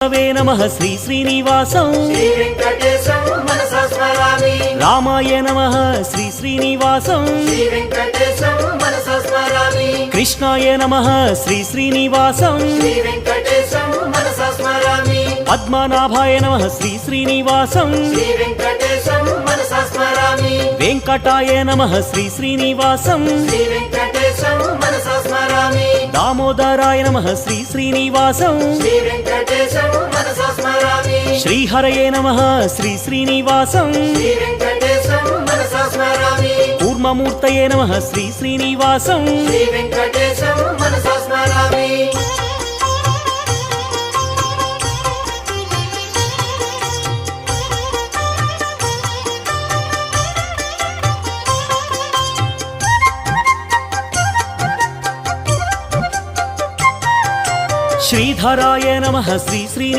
वे नमः श्री श्रीनिवासं श्री वेंकटेशं मनसा स्मरामि। रामाय नमः श्री श्रीनिवासं श्री वेंकटेशं मनसा स्मरामि। कृष्णाय नमः श्री श्रीनिवासं श्री वेंकटेशं मनसा स्मरामि। पद्मनाभाय नमः श्री श्रीनिवासं श्री वेंकटेशं मनसा स्मरामि। वेंकटाय नमः श्री श्रीनिवासं श्री वेंकटेशं मनसा स्मरामि। दामोदराय नमः श्री श्रीनिवासं श्री वेंकटेशं मनसा स्मरामि। श्रीहरये नमः श्री श्रीनिवासं श्री वेंकटेशं मनसा स्मरामि। कूर्ममूर्तये नमः श्री श्रीनिवासं श्री वेंकटेशं मनसा स्मरामि। श्रीधराय नमः श्री श्री